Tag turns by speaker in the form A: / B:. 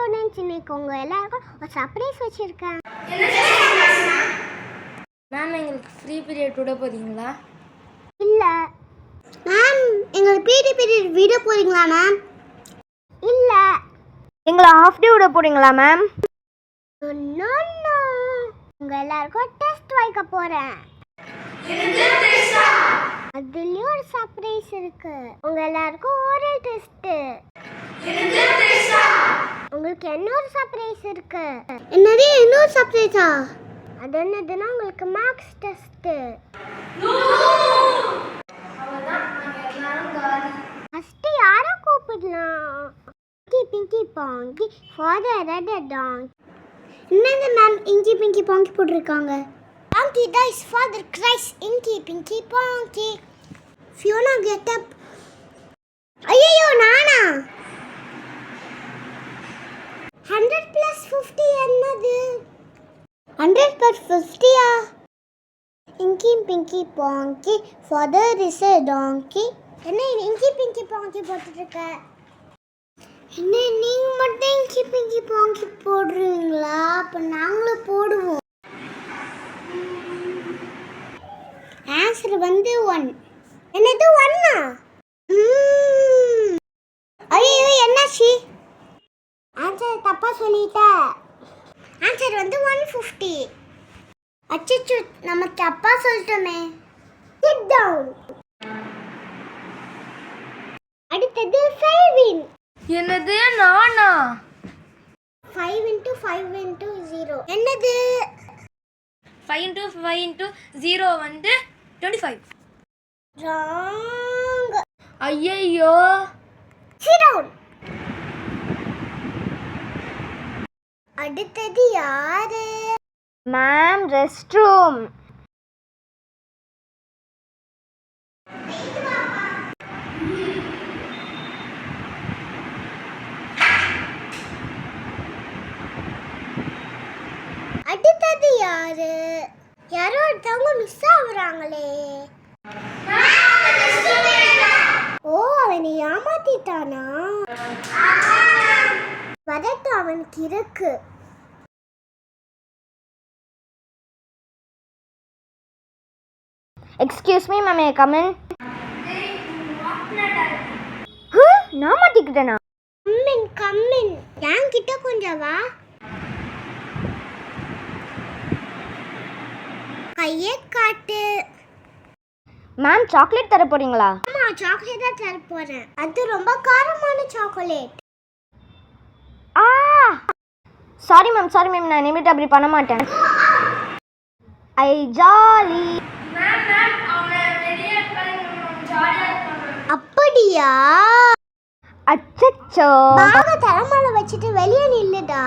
A: Students, இன்னைக்கு உங்கள் எல்லாருக்கும் ஒரு சர்ப்ரைஸ் வச்சுருக்கேன்.
B: மேம், எங்களுக்கு ஃப்ரீ பீரியட் விட போகிறீங்களா?
A: இல்லை
C: மேம், எங்களுக்கு பிடி பீரியட் விட போகிறீங்களா மேம்?
A: இல்லை.
B: எங்களை ஹாஃப் டே விட போகிறீங்களா மேம்?
A: உங்கள் எல்லாருக்கும் டெஸ்ட் வைக்க போகிறேன். அதுலேயும் ஒரு சர்ப்ரைஸ் இருக்கு. உங்கள் எல்லாருக்கும் ஓரல் டெஸ்ட்டு. உங்களுக்கு இன்னொரு சர்ப்ரைஸ் இருக்கு.
C: என்னது இன்னொரு சர்ப்ரைஸா?
A: அது என்னதுன்னா உங்களுக்கு மேக்ஸ் டெஸ்ட்டு. ஃபஸ்ட்டு யாரை கூப்பிடலாம்? பிங்கி பாங்கி ஃபாதர் டாங்.
C: என்னது மேம் இங்கி பிங்கி பாங்கி போட்டிருக்காங்க?
A: பாங்கி தான் is father Christ. Inky pinky ponky.
C: Fiona get up. ஐயோ நானா?
A: 100 + 50 என்னது?
C: 100 + 50யா? இங்கி pinky ponky father is a டாங்கி.
A: என்ன இங்கி பிங்கி பாங்கி போட்டுட்டு இருக்க?
C: என்ன நீங்க மட்டும் இங்கி பிங்கி பாங்கி போடுறீங்களா? அப்ப நாங்களும் போடுவோம். ஆன்சர் வந்து 1.
A: என்னது 1?
C: ஐயோ என்னாச்சு?
A: ஆன்சர் தப்பா சொல்லிட்ட. ஆன்சர் வந்து 150.
C: அச்சச்சோ, நம்ம தப்பா சொல்லிட்டோமே.
A: Sit down. அடுத்தது 5
B: என்னது நானா?
A: 5 × 5 × 0 என்னது?
B: 5 × 5 × 0 வந்து 25.
A: Wrong.
B: ஐயையோ.
A: Sit down. அடுத்தது யாரு?
B: Ma'am, rest room.
A: அடுத்தது யாரு? யாரோ ஒருத்தவங்க மிஸ் ஆகுறாங்களே. ஓ, அவனை ஏமாத்திட்டானா? வரட்டும், அவனுக்கு இருக்கு.
B: Excuse me ma'am, come in. நான் மாட்டிக்கிட்டேனா?
A: கம்மின் என்கிட்ட கொஞ்சம் வா. கையை காட்டு.
B: மேம், சாக்லேட் தர போறீங்களா?
A: ஆமா, சாக்லேட் தான் தர போறேன். அது ரொம்ப காரமான சாக்லேட்.
B: சாரி மேம், நான் இனிமேட்டு அப்படி பண்ண மாட்டேன். ஐ ஜாலி.
A: அப்படியா?
B: அச்சச்சோ.
A: பாக தலைமையில வச்சுட்டு வெளியே நில்லுடா.